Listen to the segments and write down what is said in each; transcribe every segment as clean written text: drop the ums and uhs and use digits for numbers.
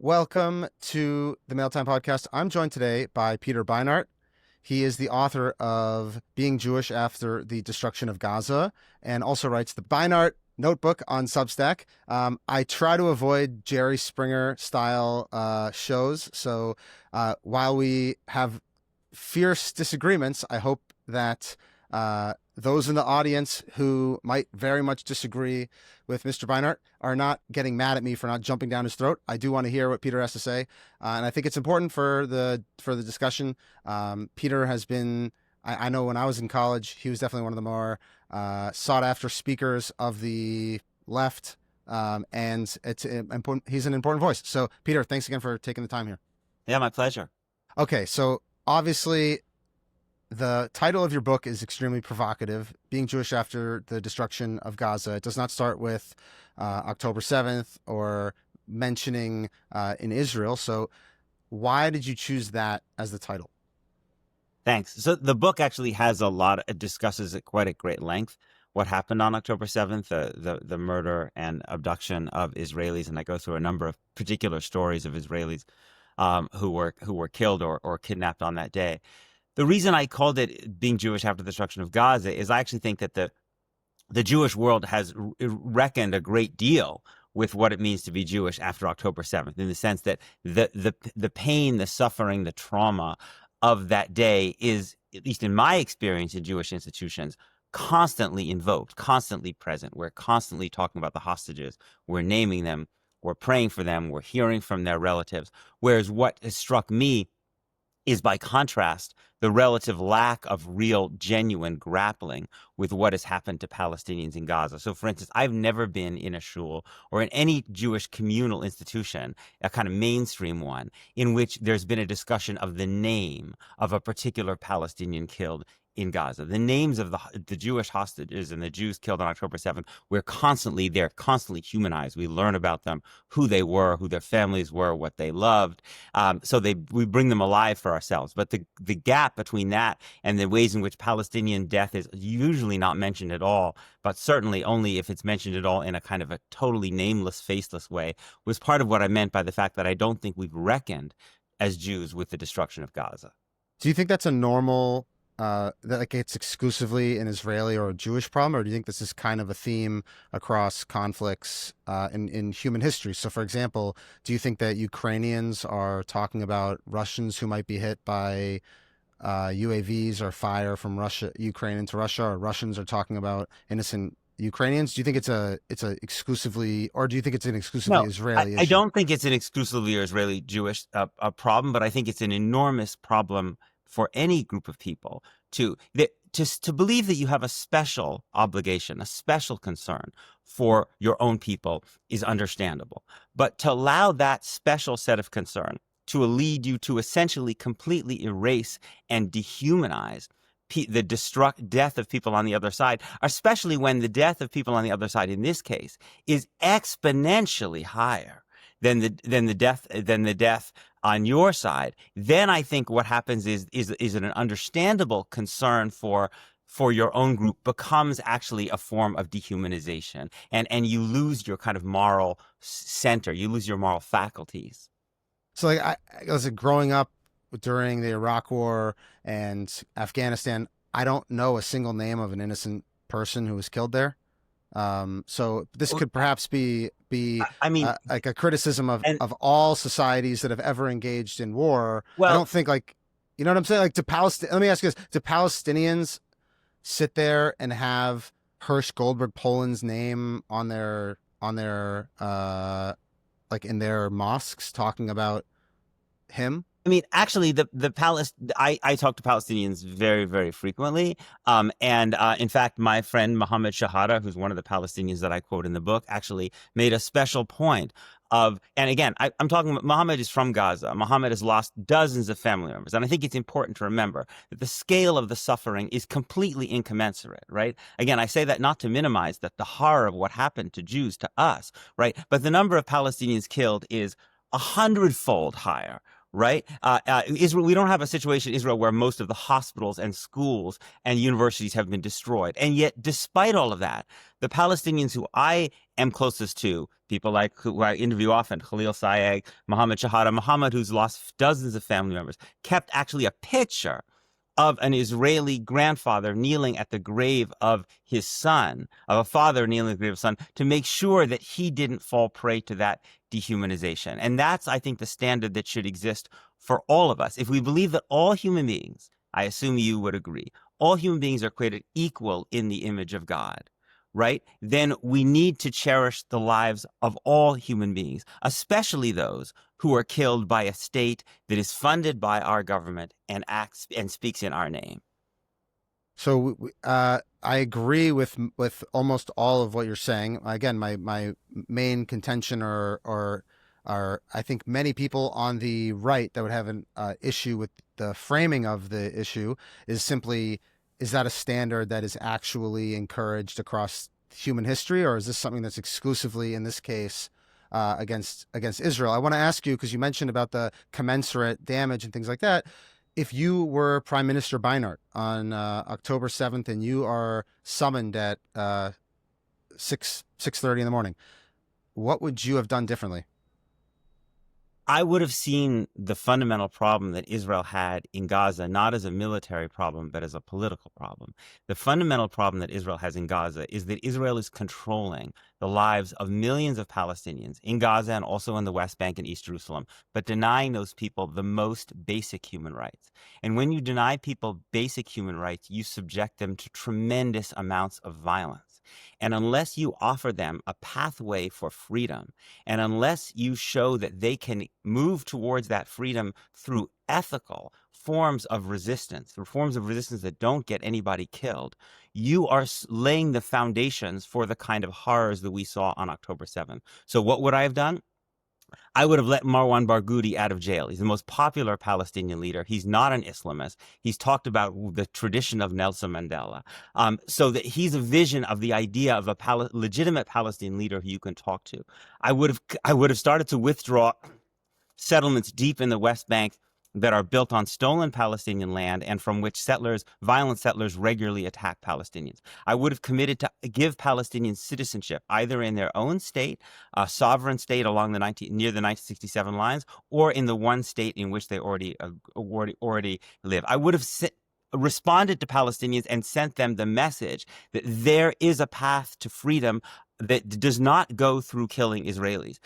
Welcome to the Mailtime Podcast. I'm joined today by Peter Beinart. He is the author of Being Jewish After the Destruction of Gaza and also writes the Beinart Notebook on Substack. I try to avoid Jerry Springer style shows. So while we have fierce disagreements, I hope that those in the audience who might very much disagree with Mr. Beinart are not getting mad at me for not jumping down his throat. I do want to hear what Peter has to say, and I think it's important for the discussion. Peter has been, I know when I was in college, he was definitely one of the more sought after speakers of the left, and it's important. He's an important voice. So, Peter, thanks again for taking the time here. Yeah, my pleasure. Okay, so obviously, the title of your book is extremely provocative, Being Jewish After the Destruction of Gaza. It does not start with October 7th or mentioning in Israel. So why did you choose that as the title? Thanks. So the book actually has it discusses at quite a great length what happened on October 7th, the murder and abduction of Israelis. And I go through a number of particular stories of Israelis who were killed or kidnapped on that day. The reason I called it Being Jewish After the Destruction of Gaza is I actually think that the Jewish world has reckoned a great deal with what it means to be Jewish after October 7th, in the sense that the pain, the suffering, the trauma of that day is, at least in my experience in Jewish institutions, constantly invoked, constantly present. We're constantly talking about the hostages. We're naming them. We're praying for them. We're hearing from their relatives. Whereas what has struck me is, by contrast, the relative lack of real, genuine grappling with what has happened to Palestinians in Gaza. So, for instance, I've never been in a shul or in any Jewish communal institution, a kind of mainstream one, in which there's been a discussion of the name of a particular Palestinian killed in Gaza. The names of the Jewish hostages and the Jews killed on October 7th, they're constantly humanized. We learn about them, who they were, who their families were, what they loved. So we bring them alive for ourselves. But the gap between that and the ways in which Palestinian death is usually not mentioned at all, but certainly only if it's mentioned at all in a kind of a totally nameless, faceless way, was part of what I meant by the fact that I don't think we've reckoned as Jews with the destruction of Gaza. Do you think that's a normal that it's exclusively an Israeli or a Jewish problem, or do you think this is kind of a theme across conflicts in human history? So, for example, do you think that Ukrainians are talking about Russians who might be hit by UAVs or fire from Ukraine into Russia, or Russians are talking about innocent Ukrainians? Do you think it's a exclusively, or do you think it's an exclusively Israeli issue? I don't think it's an exclusively Israeli Jewish problem, but I think it's an enormous problem for any group of people to believe that you have a special obligation, a special concern for your own people is understandable. But to allow that special set of concern to lead you to essentially completely erase and dehumanize the death of people on the other side, especially when the death of people on the other side in this case is exponentially higher than the death on your side, then I think what happens is an understandable concern for your own group becomes actually a form of dehumanization, and you lose your kind of moral center, you lose your moral faculties. So, like, I was growing up during the Iraq War and Afghanistan, I don't know a single name of an innocent person who was killed there. So this could perhaps be like a criticism of all societies that have ever engaged in war. Well, I don't think, like, you know what I'm saying? Like, let me ask you this. Do Palestinians sit there and have Hirsch Goldberg Poland's name on their like in their mosques talking about him? I mean, actually, I talk to Palestinians very, very frequently. In fact, my friend Mohammed Shahada, who's one of the Palestinians that I quote in the book, actually made a special point of, and again, I'm talking about, Mohammed is from Gaza. Mohammed has lost dozens of family members. And I think it's important to remember that the scale of the suffering is completely incommensurate, right? Again, I say that not to minimize the horror of what happened to Jews, to us, right? But the number of Palestinians killed is 100-fold higher, right? Israel, we don't have a situation in Israel where most of the hospitals and schools and universities have been destroyed. And yet, despite all of that, the Palestinians who I am closest to, people like who I interview often, Khalil Sayegh, Mohammed Shahada, Mohammed, who's lost dozens of family members, kept actually a picture of an Israeli grandfather kneeling at the grave of his son, of a father kneeling at the grave of his son, to make sure that he didn't fall prey to that dehumanization. And that's, I think, the standard that should exist for all of us. If we believe that all human beings, I assume you would agree, all human beings are created equal in the image of God, right? Then we need to cherish the lives of all human beings, especially those who are killed by a state that is funded by our government and acts and speaks in our name. So I agree with almost all of what you're saying. Again, my main contention or I think many people on the right that would have an issue with the framing of the issue is simply, is that a standard that is actually encouraged across human history, or is this something that's exclusively in this case against Israel? I want to ask you, because you mentioned about the commensurate damage and things like that. If you were Prime Minister Beinart on October 7th and you are summoned at 6:30 in the morning, what would you have done differently? I would have seen the fundamental problem that Israel had in Gaza not as a military problem, but as a political problem. The fundamental problem that Israel has in Gaza is that Israel is controlling the lives of millions of Palestinians in Gaza and also in the West Bank and East Jerusalem, but denying those people the most basic human rights. And when you deny people basic human rights, you subject them to tremendous amounts of violence. And unless you offer them a pathway for freedom, and unless you show that they can move towards that freedom through ethical forms of resistance, through forms of resistance that don't get anybody killed, you are laying the foundations for the kind of horrors that we saw on October 7th. So what would I have done? I would have let Marwan Barghouti out of jail. He's the most popular Palestinian leader. He's not an Islamist. He's talked about the tradition of Nelson Mandela. So that he's a vision of the idea of a legitimate Palestinian leader who you can talk to. I would have started to withdraw settlements deep in the West Bank that are built on stolen Palestinian land and from which violent settlers regularly attack Palestinians. I would have committed to give Palestinians citizenship, either in their own state, a sovereign state along near the 1967 lines, or in the one state in which they already live. I would have responded to Palestinians and sent them the message that there is a path to freedom that does not go through killing Israelis.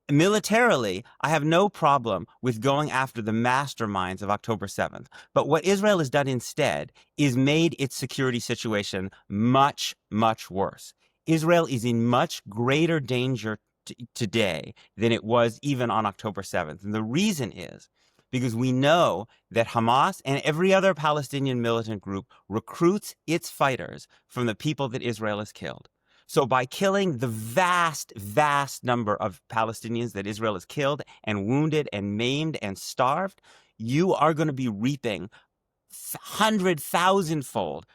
Militarily, I have no problem with going after the masterminds of October 7th. But what Israel has done instead is made its security situation much, much worse. Israel is in much greater danger today than it was even on October 7th. And the reason is because we know that Hamas and every other Palestinian militant group recruits its fighters from the people that Israel has killed. So by killing the vast, vast number of Palestinians that Israel has killed and wounded and maimed and starved, you are going to be reaping 100,000-fold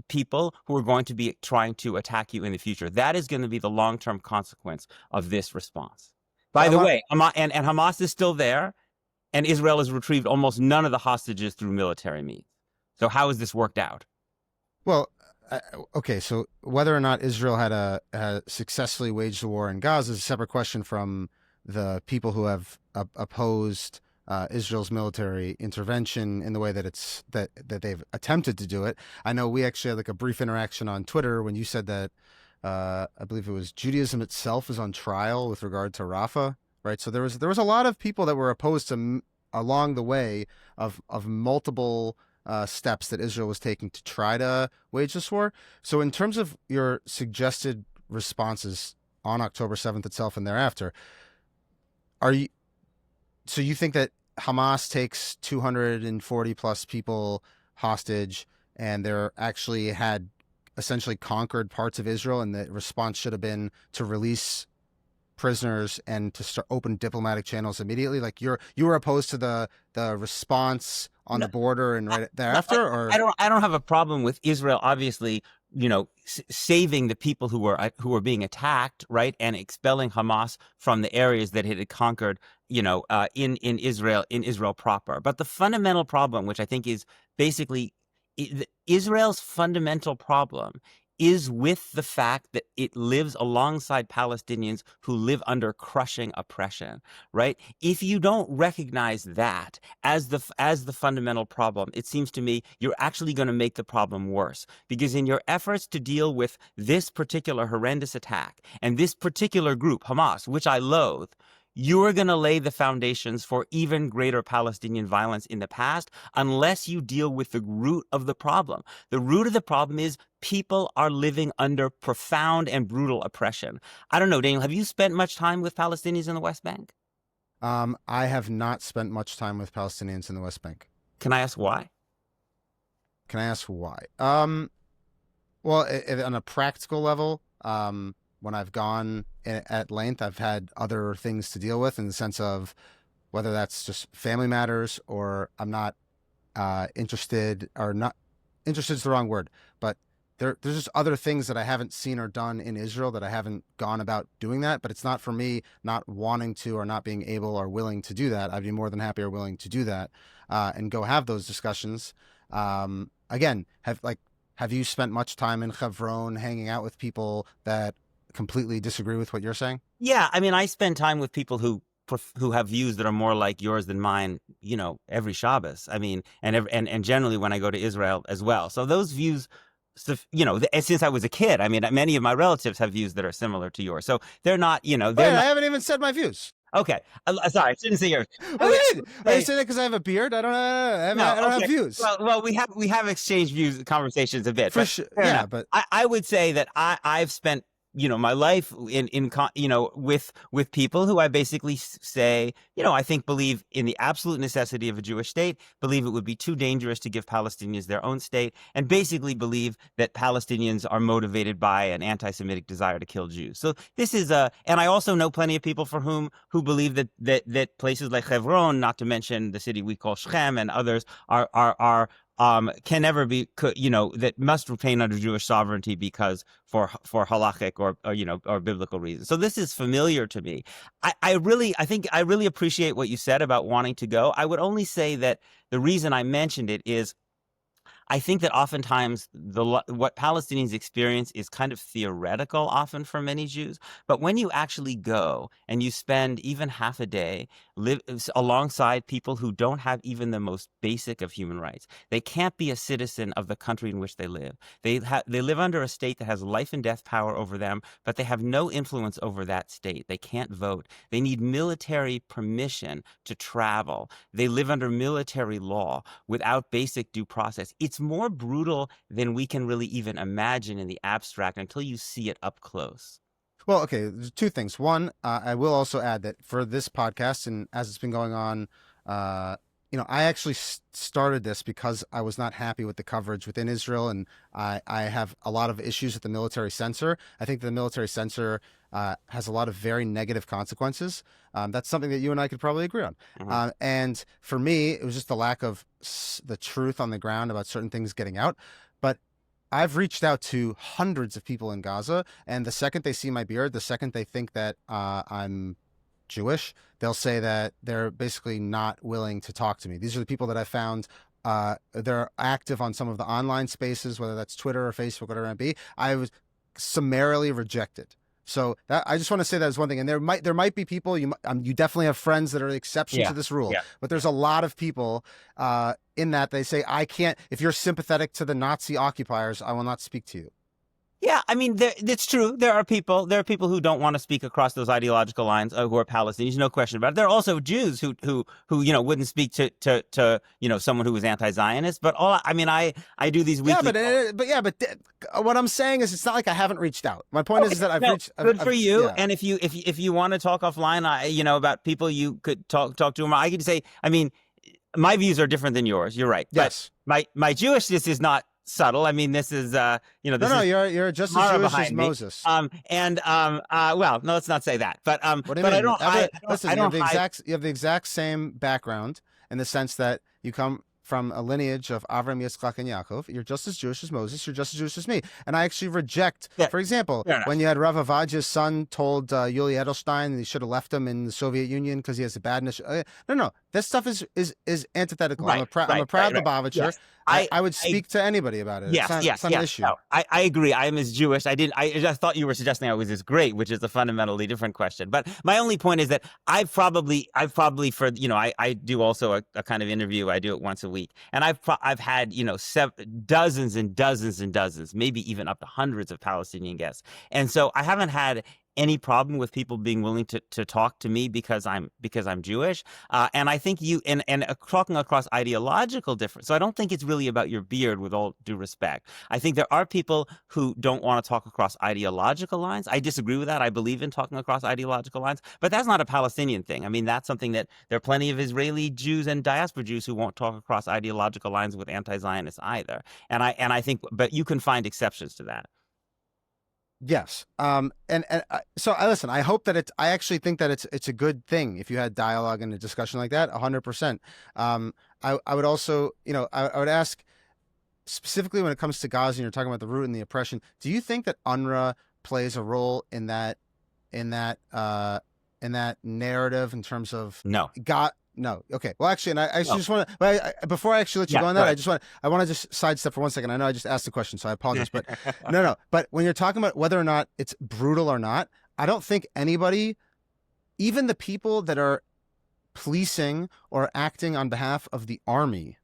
people who are going to be trying to attack you in the future. That is going to be the long-term consequence of this response. By the way, Hamas is still there, and Israel has retrieved almost none of the hostages through military means. So how has this worked out? Well, okay, so whether or not Israel had successfully waged the war in Gaza is a separate question from the people who have opposed Israel's military intervention in the way that they've attempted to do it. I know we actually had like a brief interaction on Twitter when you said that I believe it was Judaism itself is on trial with regard to Rafah, right? So there was a lot of people that were opposed to along the way of multiple steps that Israel was taking to try to wage this war. So in terms of your suggested responses on October 7th itself and thereafter, so you think that Hamas takes 240 plus people hostage and they're actually had essentially conquered parts of Israel, and the response should have been to release prisoners and to start open diplomatic channels immediately? Like you were opposed to the response on the border and right thereafter? Or I don't have a problem with Israel, obviously, saving the people who were being attacked, right, and expelling Hamas from the areas that it had conquered in Israel proper. But the fundamental problem, which I think is basically Israel's fundamental problem, is with the fact that it lives alongside Palestinians who live under crushing oppression, right? If you don't recognize that as the fundamental problem, it seems to me you're actually going to make the problem worse, because in your efforts to deal with this particular horrendous attack and this particular group, Hamas, which I loathe, you are going to lay the foundations for even greater Palestinian violence in the past unless you deal with the root of the problem. The root of the problem is people are living under profound and brutal oppression. I don't know, Daniel, have you spent much time with Palestinians in the West Bank? I have not spent much time with Palestinians in the West Bank. Can I ask why? Can I ask why? Well, on a practical level, when I've gone at length, I've had other things to deal with in the sense of whether that's just family matters or I'm not interested, or not interested is the wrong word, but there's just other things that I haven't seen or done in Israel that I haven't gone about doing that. But it's not for me not wanting to or not being able or willing to do that. I'd be more than happy or willing to do that and go have those discussions. Again, have you spent much time in Hebron hanging out with people that completely disagree with what you're saying? Yeah, I mean, I spend time with people who have views that are more like yours than mine, every Shabbos. I mean, and generally when I go to Israel as well. So those views, since I was a kid, I mean, many of my relatives have views that are similar to yours. So they're not, Wait, I haven't even said my views. Okay, sorry, I shouldn't say yours. Are you saying that because I have a beard? I don't know. I don't have views. Well, we have exchanged conversations a bit. For sure, yeah. But I would say that I've spent my life with people who I basically say, I think believe in the absolute necessity of a Jewish state, believe it would be too dangerous to give Palestinians their own state, and basically believe that Palestinians are motivated by an anti-Semitic desire to kill Jews. So this is and I also know plenty of people who believe that places like Hebron, not to mention the city we call Shechem and others, are can never be, that must retain under Jewish sovereignty because for halachic or biblical reasons. So this is familiar to me. I really appreciate what you said about wanting to go. I would only say that the reason I mentioned it is I think that oftentimes what Palestinians experience is kind of theoretical often for many Jews. But when you actually go and you spend even half a day live alongside people who don't have even the most basic of human rights, they can't be a citizen of the country in which they live. They live under a state that has life and death power over them, but they have no influence over that state. They can't vote. They need military permission to travel. They live under military law without basic due process. It's more brutal than we can really even imagine in the abstract until you see it up close. Well, okay, there's two things. One, I will also add that for this podcast, and as it's been going on, I actually started this because I was not happy with the coverage within Israel, and I have a lot of issues with the military censor. I think the military censor has a lot of very negative consequences. That's something that you and I could probably agree on. Mm-hmm. And for me, it was just the lack of the truth on the ground about certain things getting out. But I've reached out to hundreds of people in Gaza, and the second they see my beard, the second they think that I'm Jewish, they'll say that they're basically not willing to talk to me. These are the people that I found. They're active on some of the online spaces, whether that's Twitter or Facebook, whatever it may be. I was summarily rejected. So I just want to say that as one thing. And there might be people, you definitely have friends that are the exception to this rule. Yeah. But there's a lot of people in that they say, I can't, if you're sympathetic to the Nazi occupiers, I will not speak to you. Yeah, I mean, it's true. There are people who don't want to speak across those ideological lines who are Palestinians, no question about it. There are also Jews who wouldn't speak to someone who was anti-Zionist. But I do these weekly. But what I'm saying is, it's not like I haven't reached out. My point is that I've reached. Good for you. Yeah. And if you want to talk offline, about people you could talk to them, I could say, I mean, my views are different than yours. You're right. Yes. But my Jewishness is not subtle. I mean, this is you're just as Jewish as Moses. Well, no, let's not say that. But what do you mean? You have the exact same background in the sense that you come from a lineage of Avram, Yitzchak, and Yaakov. You're just as Jewish as Moses. You're just as Jewish as me. And I actually reject, Yeah, for example, fair enough. when you had Rav Avadia's son told Yuli Edelstein that he should have left him in the Soviet Union because he has a badness. No. This stuff is antithetical. Right, I'm a proud Lubavitcher. Yes. I would speak to anybody about it. Yes, It's not an issue. No, I agree. I am as Jewish. I just thought you were suggesting I was as great, which is a fundamentally different question. But my only point is that I've probably for, I do also a kind of interview. I do it once a week. And I've had, dozens and dozens and dozens, maybe even up to hundreds of Palestinian guests. And so I haven't had any problem with people being willing to talk to me because I'm Jewish. And I think talking across ideological difference. So I don't think it's really about your beard, with all due respect. I think there are people who don't want to talk across ideological lines. I disagree with that. I believe in talking across ideological lines, but that's not a Palestinian thing. I mean, that's something that there are plenty of Israeli Jews and diaspora Jews who won't talk across ideological lines with anti-Zionists either. And I think, but you can find exceptions to that. Yes. Listen, I hope that I actually think that it's a good thing if you had dialogue and a discussion like that, 100%. I would also, I would ask specifically when it comes to Gaza and you're talking about the root and the oppression, do you think that UNRWA plays a role in that narrative in terms of No. No. Okay. Well, actually, and I just want to, before I actually let you go on that, I want to just sidestep for 1 second. I know I just asked the question, so I apologize, but no. But when you're talking about whether or not it's brutal or not, I don't think anybody, even the people that are policing or acting on behalf of the army,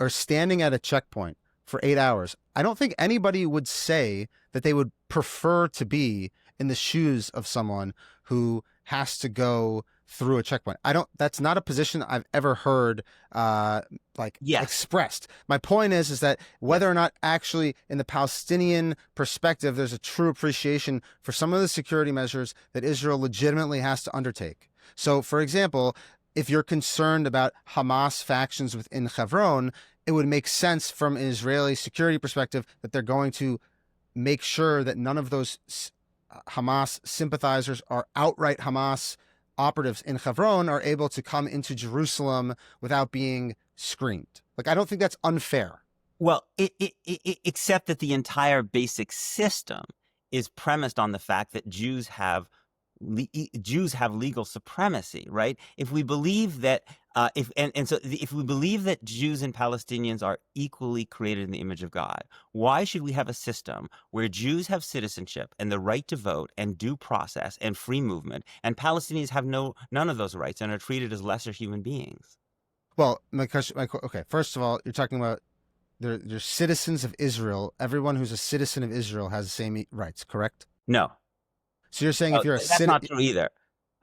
are standing at a checkpoint for 8 hours. I don't think anybody would say that they would prefer to be in the shoes of someone who has to go through a checkpoint. That's not a position I've ever heard expressed. My point is that whether or not actually in the Palestinian perspective, there's a true appreciation for some of the security measures that Israel legitimately has to undertake. So, for example, if you're concerned about Hamas factions within Hebron, it would make sense from an Israeli security perspective that they're going to make sure that none of those Hamas sympathizers or outright Hamas operatives in Hebron are able to come into Jerusalem without being screened. I don't think that's unfair. Well, except that the entire basic system is premised on the fact that Jews have legal supremacy, right? If we believe that if we believe that Jews and Palestinians are equally created in the image of God, why should we have a system where Jews have citizenship and the right to vote and due process and free movement, and Palestinians have none of those rights and are treated as lesser human beings? Well, okay. First of all, you're talking about they're citizens of Israel. Everyone who's a citizen of Israel has the same rights, correct? No. So you're saying if you're that's not true either.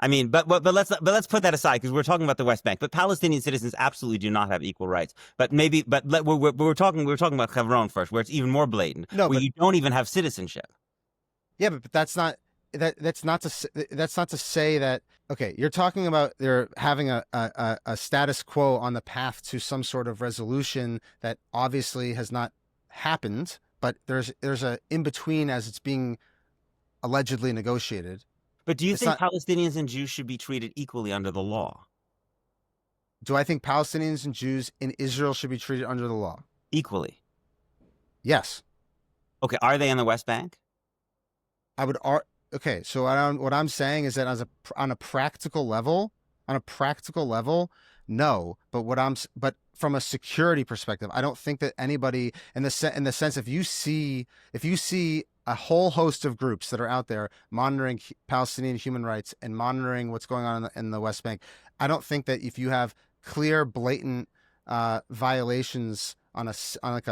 I mean, but let's put that aside because we're talking about the West Bank. But Palestinian citizens absolutely do not have equal rights. But we're talking about Hebron first, where it's even more blatant. No, where you don't even have citizenship. Yeah, but that's not to say that. Okay, you're talking about they're having a status quo on the path to some sort of resolution that obviously has not happened, but there's a in between as it's being allegedly negotiated. But do you think Palestinians and Jews should be treated equally under the law? Do I think Palestinians and Jews in Israel should be treated under the law? Equally? Yes. Okay, are they in the West Bank? Okay, so what I'm saying is that on a practical level, no. But from a security perspective, I don't think that anybody in the sense if you see a whole host of groups that are out there monitoring Palestinian human rights and monitoring what's going on in the West Bank, I don't think that if you have clear, blatant violations on a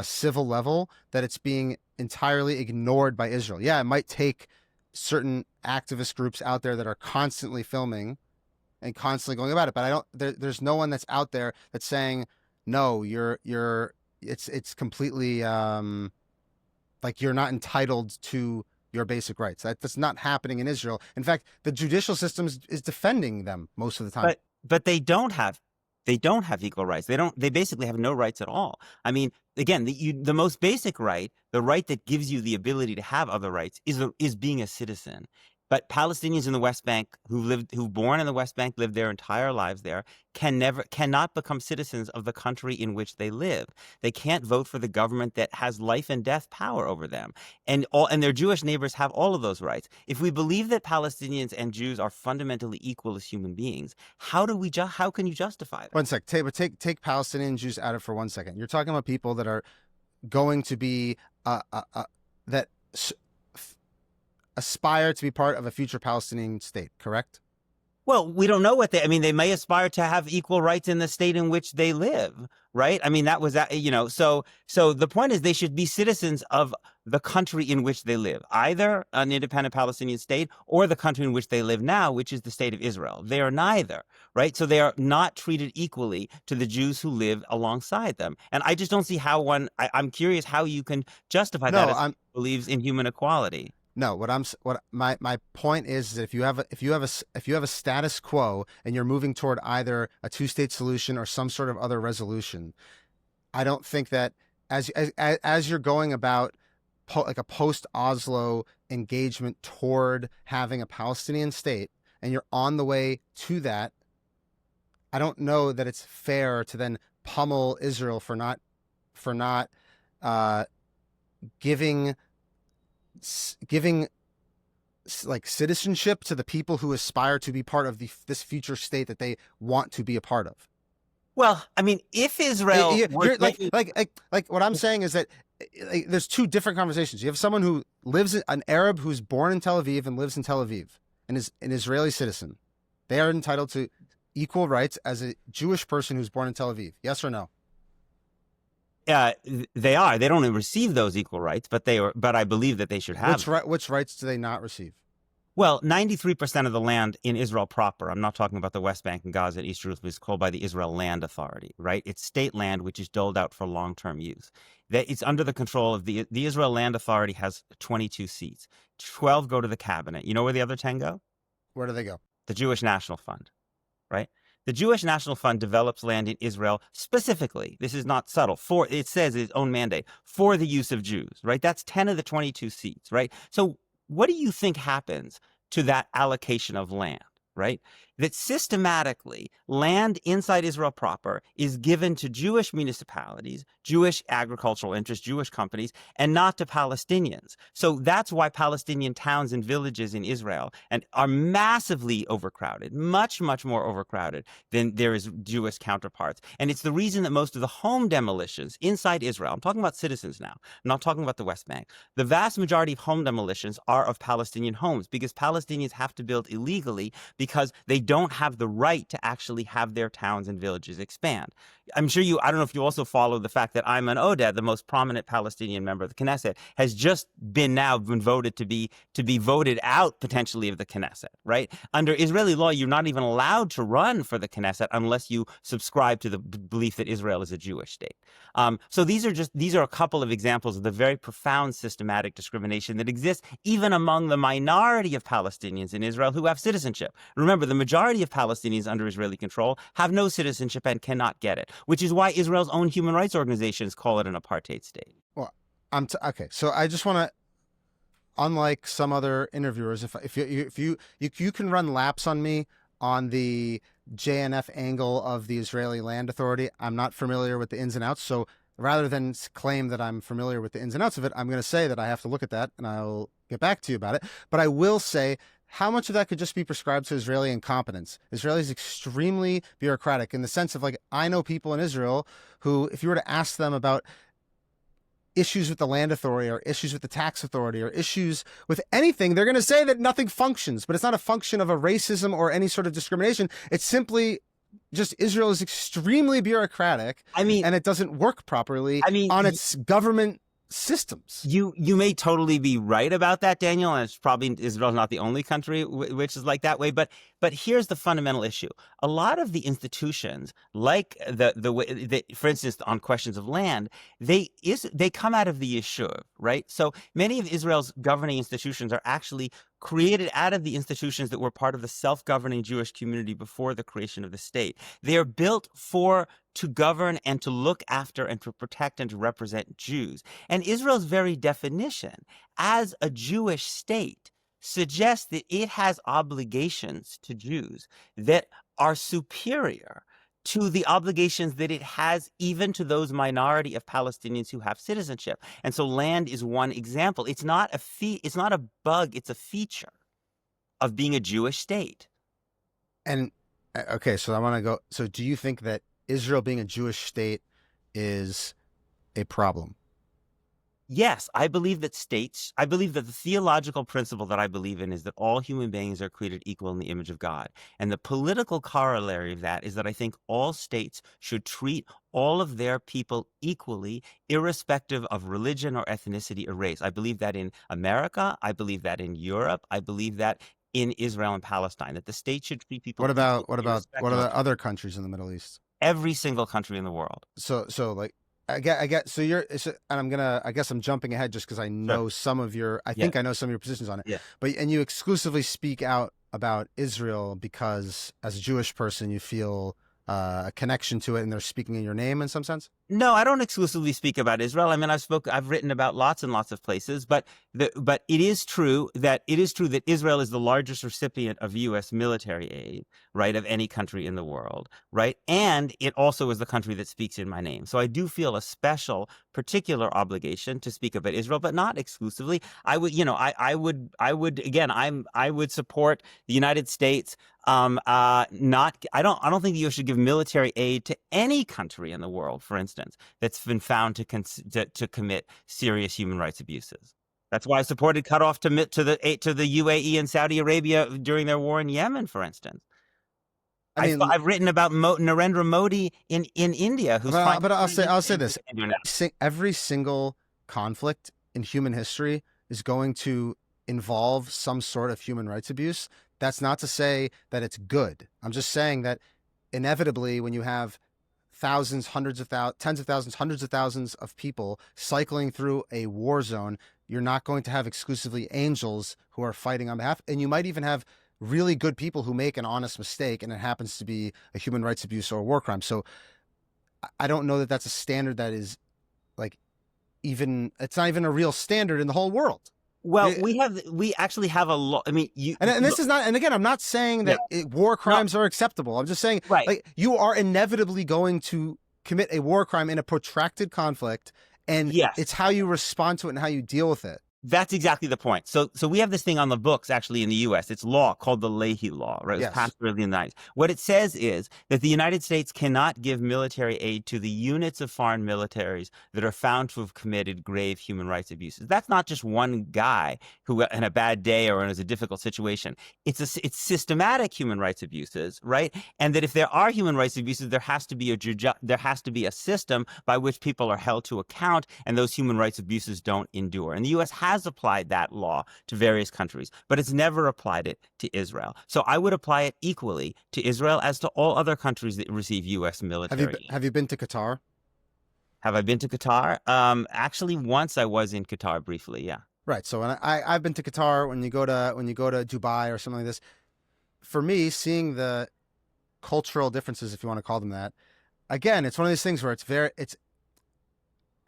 civil level, that it's being entirely ignored by Israel. Yeah, it might take certain activist groups out there that are constantly filming and constantly going about it, but there's no one that's out there that's saying no, it's completely you're not entitled to your basic rights. That's not happening in Israel. In fact, the judicial system is defending them most of the time. But they don't have equal rights. They basically have no rights at all. I mean, again, the most basic right, the right that gives you the ability to have other rights is being a citizen. But Palestinians in the West Bank who've born in the West Bank, lived their entire lives there, cannot become citizens of the country in which they live. They can't vote for the government that has life and death power over them. And their Jewish neighbors have all of those rights. If we believe that Palestinians and Jews are fundamentally equal as human beings, how can you justify that? One sec. Take Palestinian Jews out of it for 1 second. You're talking about people that are going to be that aspire to be part of a future Palestinian state, correct? Well, we don't know what they may aspire to have equal rights in the state in which they live, right? I mean, that was that, so the point is they should be citizens of the country in which they live, either an independent Palestinian state or the country in which they live now, which is the state of Israel. They are neither, right? So they are not treated equally to the Jews who live alongside them. And I just don't see how I'm curious how you can justify that as believes in human equality. No, my point is that if you have a status quo and you're moving toward either a two-state solution or some sort of other resolution, I don't think that as you're going about like a post-Oslo engagement toward having a Palestinian state and you're on the way to that, I don't know that it's fair to then pummel Israel for not giving like citizenship to the people who aspire to be part of this future state that they want to be a part of. Well, I mean, if Israel like what I'm saying is that there's two different conversations. You have someone who lives, an Arab who's born in Tel Aviv and lives in Tel Aviv and is an Israeli citizen. They are entitled to equal rights as a Jewish person who's born in Tel Aviv. Yes or no? They are. They don't receive those equal rights, but I believe that they should have. Which rights do they not receive? Well, 93% of the land in Israel proper, I'm not talking about the West Bank and Gaza and East Jerusalem, is called by the Israel Land Authority, right? It's state land which is doled out for long-term use. It's under the control of the Israel Land Authority has 22 seats. 12 go to the cabinet. You know where the other 10 go? Where do they go? The Jewish National Fund, right? The Jewish National Fund develops land in Israel specifically. This is not subtle. It says its own mandate for the use of Jews, right? That's 10 of the 22 seats, right? So what do you think happens to that allocation of land, right? That systematically land inside Israel proper is given to Jewish municipalities, Jewish agricultural interests, Jewish companies, and not to Palestinians. So that's why Palestinian towns and villages in Israel are massively overcrowded, much, much more overcrowded than there is Jewish counterparts. And it's the reason that most of the home demolitions inside Israel, I'm talking about citizens now, I'm not talking about the West Bank, the vast majority of home demolitions are of Palestinian homes because Palestinians have to build illegally because they don't have the right to actually have their towns and villages expand. I'm sure I don't know if you also follow the fact that Ayman Odeh, the most prominent Palestinian member of the Knesset, has just been voted to be voted out potentially of the Knesset, right? Under Israeli law, you're not even allowed to run for the Knesset unless you subscribe to the belief that Israel is a Jewish state. So these are a couple of examples of the very profound systematic discrimination that exists even among the minority of Palestinians in Israel who have citizenship. Remember, the majority of Palestinians under Israeli control have no citizenship and cannot get it, which is why Israel's own human rights organizations call it an apartheid state. Well, okay. So I just want to, unlike some other interviewers, if you can run laps on me on the JNF angle of the Israeli Land Authority, I'm not familiar with the ins and outs. So rather than claim that I'm familiar with the ins and outs of it, I'm going to say that I have to look at that and I'll get back to you about it. But I will say, how much of that could just be prescribed to Israeli incompetence? Israel is extremely bureaucratic in the sense of, like, I know people in Israel who, if you were to ask them about issues with the land authority or issues with the tax authority or issues with anything, they're going to say that nothing functions, but it's not a function of a racism or any sort of discrimination. It's simply just Israel is extremely bureaucratic. and it doesn't work properly on its government systems. You may totally be right about that, Daniel, and it's probably Israel's not the only country which is like that way. But here's the fundamental issue: a lot of the institutions, like the way, for instance, on questions of land, they come out of the Yishuv, right? So many of Israel's governing institutions are actually created out of the institutions that were part of the self-governing Jewish community before the creation of the state. They are built to govern and to look after and to protect and to represent Jews. And Israel's very definition as a Jewish state suggests that it has obligations to Jews that are superior to the obligations that it has even to those minority of Palestinians who have citizenship. And so land is one example. It's not a bug, it's a feature of being a Jewish state. And okay, so I want to go. So do you think that Israel being a Jewish state is a problem? Yes, I believe that the theological principle that I believe in is that all human beings are created equal in the image of God. And the political corollary of that is that I think all states should treat all of their people equally, irrespective of religion or ethnicity or race. I believe that in America. I believe that in Europe. I believe that in Israel and Palestine, that the state should treat people What equally, about what irrespective are of the other countries in the Middle East? every single country in the world. So like I get so and I guess I'm jumping ahead just because I know some of your I think I know some of your positions on it. Yeah. And you exclusively speak out about Israel because as a Jewish person you feel a connection to it and they're speaking in your name in some sense? No, I don't exclusively speak about Israel. I mean, I've written about lots and lots of places, but it is true that Israel is the largest recipient of U.S. military aid, right, of any country in the world, right? And it also is the country that speaks in my name. So I do feel a special, particular obligation to speak about Israel, but not exclusively. I would, I would again, I would support the United States. I don't think the U.S. should give military aid to any country in the world, for instance, that's been found to commit serious human rights abuses. That's why I supported cutoff to the UAE and Saudi Arabia during their war in Yemen, for instance. I've written about Narendra Modi in India, who's trying. But I'll say this: every single conflict in human history is going to involve some sort of human rights abuse. That's not to say that it's good. I'm just saying that inevitably, when you have thousands, hundreds of thousands, tens of thousands, hundreds of thousands of people cycling through a war zone, you're not going to have exclusively angels who are fighting on behalf. And you might even have really good people who make an honest mistake and it happens to be a human rights abuse or a war crime. So I don't know that that's a standard that is like it's not even a real standard in the whole world. Well, we actually have a lot. I mean, and this is not. And again, I'm not saying that war crimes are acceptable. I'm just saying, like, you are inevitably going to commit a war crime in a protracted conflict, and it's how you respond to it and how you deal with it. That's exactly the point. So we have this thing on the books, actually, in the U.S. It's law called the Leahy Law, right? It was passed early in the 90s. What it says is that the United States cannot give military aid to the units of foreign militaries that are found to have committed grave human rights abuses. That's not just one guy who, in a bad day or in a difficult situation. It's systematic human rights abuses, right? And that if there are human rights abuses, there has to be a system by which people are held to account, and those human rights abuses don't endure. And the U.S. has applied that law to various countries, but it's never applied it to Israel. So I would apply it equally to Israel as to all other countries that receive U.S. military aid. Have you been to Qatar? Have I been to Qatar? Actually, once I was in Qatar briefly, yeah. Right. So I've been to Qatar. When you go to Dubai or something like this, for me, seeing the cultural differences, if you want to call them that, again, it's one of these things where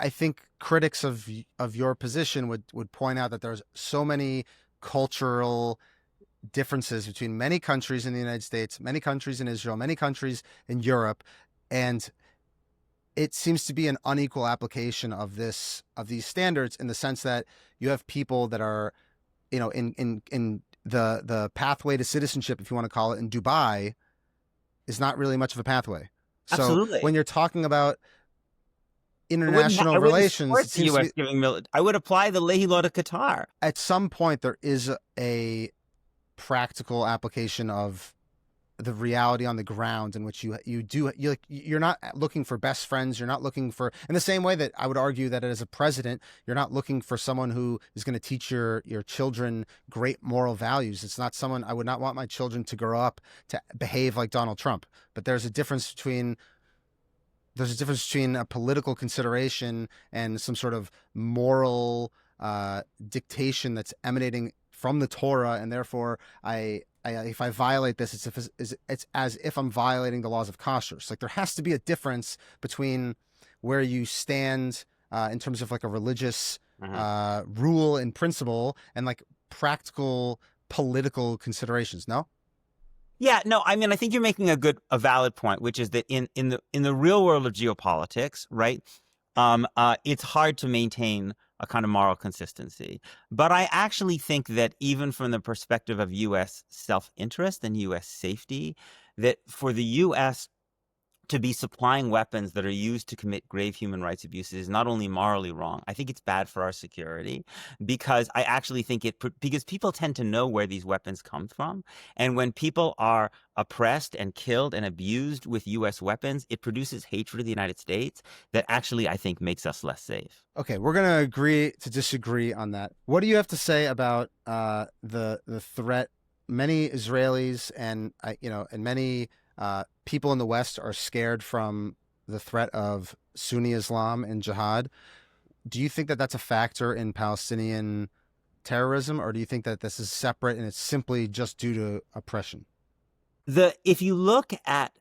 I think critics of your position would point out that there's so many cultural differences between many countries in the United States, many countries in Israel, many countries in Europe, and it seems to be an unequal application of these standards in the sense that you have people that are, in the pathway to citizenship, if you want to call it, in Dubai, is not really much of a pathway. So Absolutely. When you're talking about international relations, I would apply the Leahy Law to Qatar. At some point, there is a practical application of the reality on the ground in which you're not looking for best friends. You're not looking for, in the same way that I would argue that as a president, you're not looking for someone who is going to teach your children great moral values. It's not someone, I would not want my children to grow up to behave like Donald Trump. But there's a difference between a political consideration and some sort of moral dictation that's emanating from the Torah, and therefore if I violate this, it's as if I'm violating the laws of kashrus. Like, there has to be a difference between where you stand in terms of like a religious rule and principle, and like practical political considerations. No. Yeah, no, I mean, I think you're making a valid point, which is that in the real world of geopolitics, right? It's hard to maintain a kind of moral consistency. But I actually think that even from the perspective of U.S. self-interest and U.S. safety, that for the U.S. to be supplying weapons that are used to commit grave human rights abuses is not only morally wrong, I think it's bad for our security, because I actually think because people tend to know where these weapons come from. And when people are oppressed and killed and abused with U.S. weapons, it produces hatred of the United States that actually I think makes us less safe. Okay, we're going to agree to disagree on that. What do you have to say about the threat? Many Israelis and many people in the West are scared from the threat of Sunni Islam and jihad. Do you think that that's a factor in Palestinian terrorism, or do you think that this is separate and it's simply just due to oppression? If you look at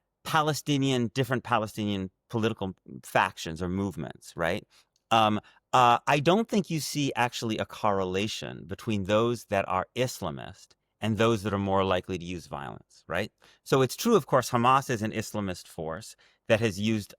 different Palestinian political factions or movements, right? I don't think you see actually a correlation between those that are Islamist and those that are more likely to use violence, right? So it's true, of course, Hamas is an Islamist force that has used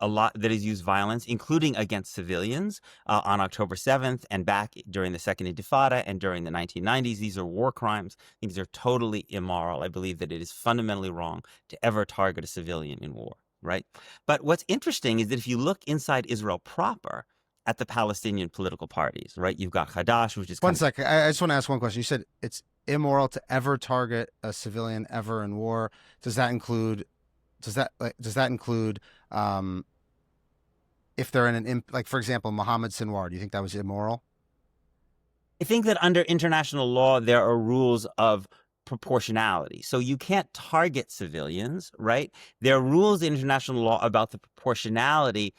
violence, including against civilians on October 7th and back during the Second Intifada and during the 1990s. These are war crimes. These are totally immoral. I believe that it is fundamentally wrong to ever target a civilian in war, right? But what's interesting is that if you look inside Israel proper, at the Palestinian political parties, right? You've got Hadash, which is... One second. I just want to ask one question. You said it's immoral to ever target a civilian ever in war. Does that include if they're in like, for example, Mohammed Sinwar? Do you think that was immoral? I think that under international law, there are rules of proportionality. So you can't target civilians, right? There are rules in international law about the proportionality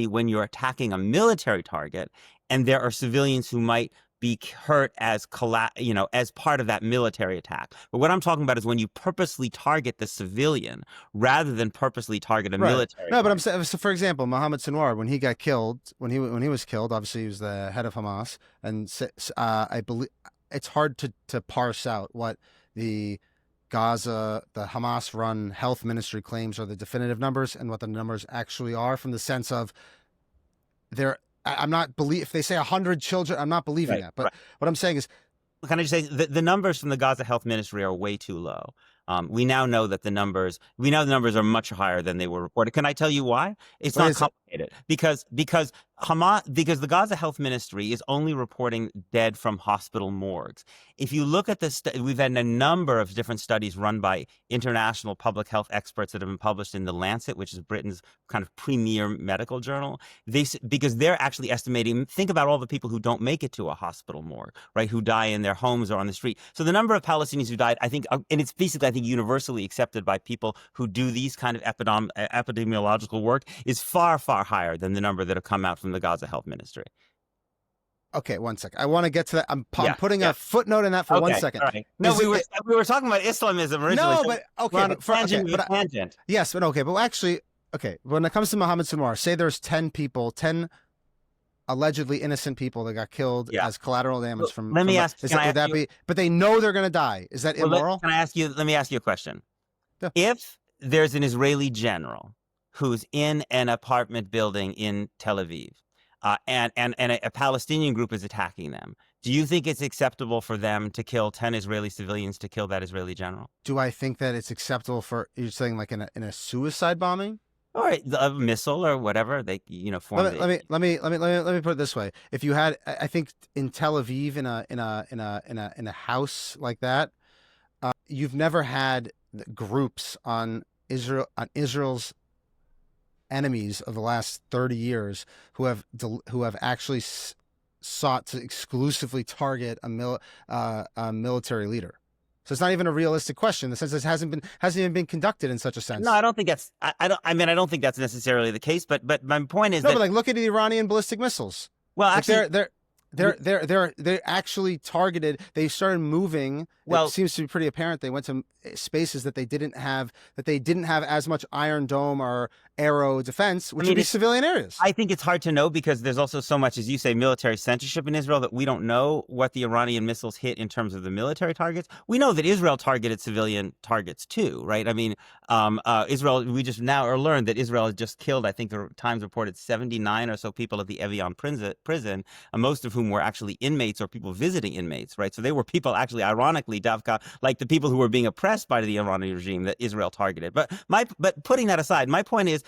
when you're attacking a military target, and there are civilians who might be hurt as part of that military attack. But what I'm talking about is when you purposely target the civilian rather than purposely target a military. No, but I'm saying, so for example, Mohammed Sinwar, when he got killed, when he was killed, obviously he was the head of Hamas, and I believe it's hard to parse out what the Gaza, the Hamas-run health ministry claims are the definitive numbers and what the numbers actually are, from the sense of if they say 100 children, I'm not believing that. But what I'm saying is, can I just say the numbers from the Gaza health ministry are way too low. We now know that the numbers are much higher than they were reported. Can I tell you why? It's not complicated. Because the Gaza Health Ministry is only reporting dead from hospital morgues. If you look at we've had a number of different studies run by international public health experts that have been published in The Lancet, which is Britain's kind of premier medical journal. Because they're actually estimating, think about all the people who don't make it to a hospital morgue, right? Who die in their homes or on the street. So the number of Palestinians who died, I think, and it's basically, I think, universally accepted by people who do these kind of epidemiological work, is far, far higher than the number that have come out from the Gaza Health Ministry. Okay, 1 second. I want to get to that. I'm putting a footnote in that for 1 second. Right. No, we were talking about Islamism originally. No, but okay. Tangent. Yes, but okay. But actually, okay. When it comes to Mohammed Sinwar, say there's 10 allegedly innocent people that got killed as collateral damage from. Let me ask. But they know they're going to die. Is that immoral? Let me ask you a question. Yeah. If there's an Israeli general who's in an apartment building in Tel Aviv, and a Palestinian group is attacking them, do you think it's acceptable for them to kill 10 Israeli civilians to kill that Israeli general? Do I think that it's acceptable you're saying like in a suicide bombing? Or a missile or whatever they form. Let me put it this way: if you had, I think in Tel Aviv, in a house like that, you've never had groups on Israel's enemies of the last 30 years who have actually sought to exclusively target a military leader. So it's not even a realistic question in the sense that it hasn't even been conducted in such a sense. No, I don't think that's. I don't think that's necessarily the case. But my point is but like, look at the Iranian ballistic missiles. Well, actually, they're actually targeted. They started moving it Well, seems to be pretty apparent they went to spaces that they didn't have as much Iron Dome or Arrow defense, which would be civilian areas. I think it's hard to know because there's also so much, as you say, military censorship in Israel that we don't know what the Iranian missiles hit in terms of the military targets. We know that Israel targeted civilian targets too, right? I mean, Israel, we just now are learned that Israel has just killed, I think the Times reported 79 or so people at the Evian prison, most of whom were actually inmates or people visiting inmates, right? So they were people actually, ironically, Davka, like the people who were being oppressed by the Iranian regime that Israel targeted. But putting that aside, my point is,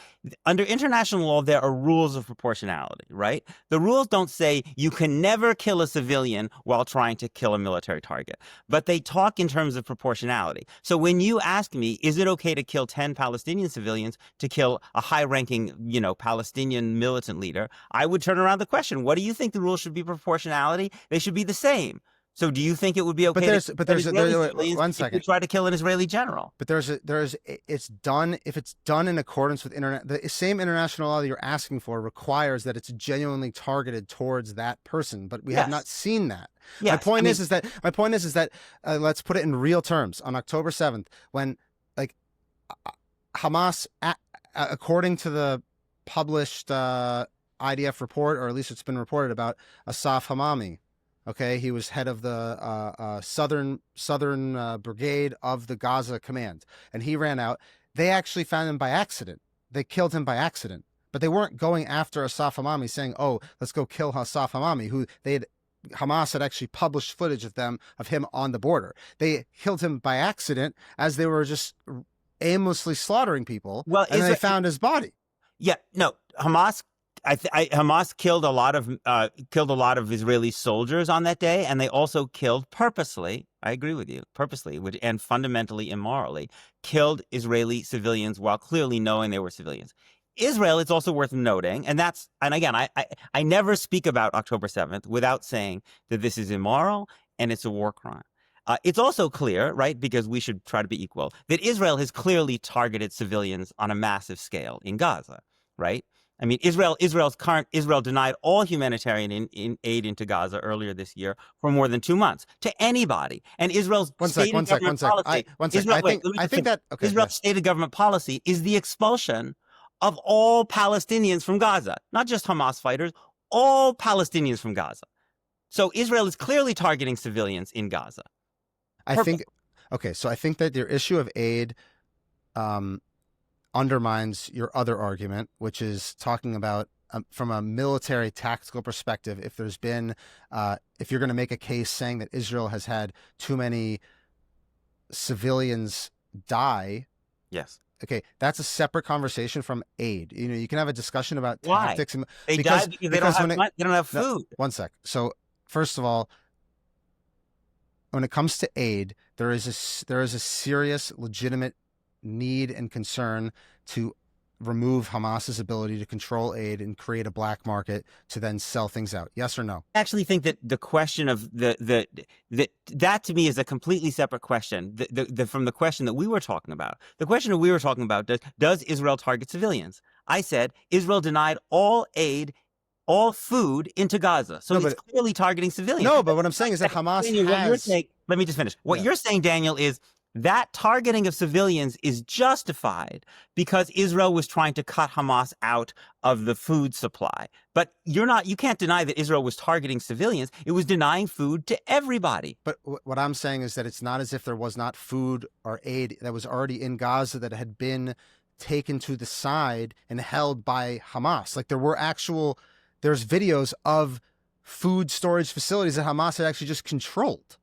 under international law, there are rules of proportionality, right? The rules don't say you can never kill a civilian while trying to kill a military target, but they talk in terms of proportionality. So when you ask me, is it okay to kill 10 Palestinian civilians to kill a high-ranking, Palestinian militant leader, I would turn around the question, what do you think the rules should be proportionality? They should be the same. So do you think it would be okay one second. if you try to kill an Israeli general? But it's done if it's done in accordance with the same international law that you're asking for requires that it's genuinely targeted towards that person. But we have not seen that. Yes. My point is that let's put it in real terms. On October 7th, when Hamas, according to the published IDF report, or at least it's been reported about, Asaf Hamami. Okay, he was head of the southern brigade of the Gaza command, and he ran out. They actually found him by accident. They killed him by accident, but they weren't going after Asaf Hamami, saying, "Oh, let's go kill Asaf Hamami," who Hamas had actually published footage of him on the border. They killed him by accident as they were just aimlessly slaughtering people, and they found his body. Yeah, no, Hamas. Hamas killed a lot of Israeli soldiers on that day, and they also killed purposely. I agree with you, purposely, and fundamentally immorally killed Israeli civilians while clearly knowing they were civilians. Israel, it's also worth noting, and again, I never speak about October 7th without saying that this is immoral and it's a war crime. It's also clear, right, because we should try to be equal, that Israel has clearly targeted civilians on a massive scale in Gaza, right? I mean, Israel denied all humanitarian aid into Gaza earlier this year for more than 2 months to anybody. And Israel's stated government policy is the expulsion of all Palestinians from Gaza, not just Hamas fighters, all Palestinians from Gaza. So Israel is clearly targeting civilians in Gaza. I think that your issue of aid undermines your other argument, which is talking about from a military tactical perspective, if there's been, if you're going to make a case saying that Israel has had too many civilians die. Yes. Okay, that's a separate conversation from aid. You can have a discussion about tactics. They died because they don't have food. No, one sec. So first of all, when it comes to aid, there is a serious, legitimate need and concern to remove Hamas's ability to control aid and create a black market to then sell things out. Yes or no? I actually think that the question of that to me is a completely separate question from the question that we were talking about. The question that we were talking about, does Israel target civilians? I said Israel denied all aid, all food into Gaza. So it's clearly targeting civilians. No, but what I'm saying is that Hamas let me just finish. What you're saying, Daniel, is that targeting of civilians is justified because Israel was trying to cut Hamas out of the food supply. But you can't deny that Israel was targeting civilians. It was denying food to everybody. But what I'm saying is that it's not as if there was not food or aid that was already in Gaza that had been taken to the side and held by Hamas. Like there's videos of food storage facilities that Hamas had actually just controlled.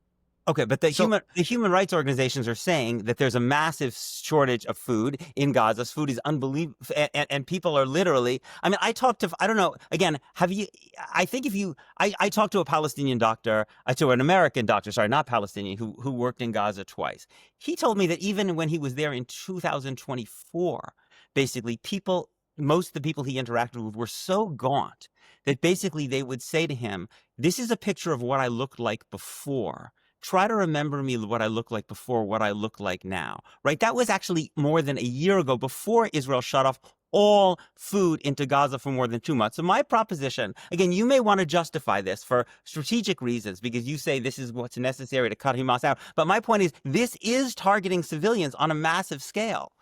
Okay, but the human rights organizations are saying that there's a massive shortage of food in Gaza. Food is unbelievable, and people are literally. I mean, I talked to. I don't know. Again, I talked to a Palestinian doctor, to an American doctor. Sorry, not Palestinian, who worked in Gaza twice. He told me that even when he was there in 2024, basically most of the people he interacted with were so gaunt that basically they would say to him, "This is a picture of what I looked like before. Try to remember me what I look like before, what I look like now," right? That was actually more than a year ago, before Israel shut off all food into Gaza for more than 2 months. So my proposition, again, you may want to justify this for strategic reasons because you say this is what's necessary to cut Hamas out. But my point is, this is targeting civilians on a massive scale.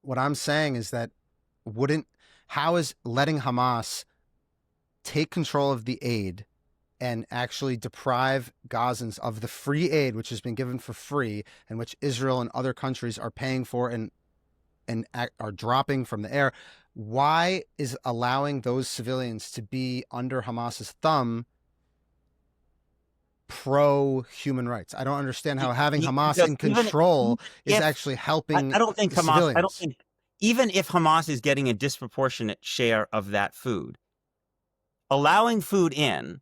What I'm saying is that how is letting Hamas take control of the aid and actually deprive Gazans of the free aid, which has been given for free and which Israel and other countries are paying for and are dropping from the air? Why is allowing those civilians to be under Hamas's thumb pro-human rights? I don't understand how having Hamas in control is actually helping I don't think Hamas, civilians. I don't think, even if Hamas is getting a disproportionate share of that food, allowing food in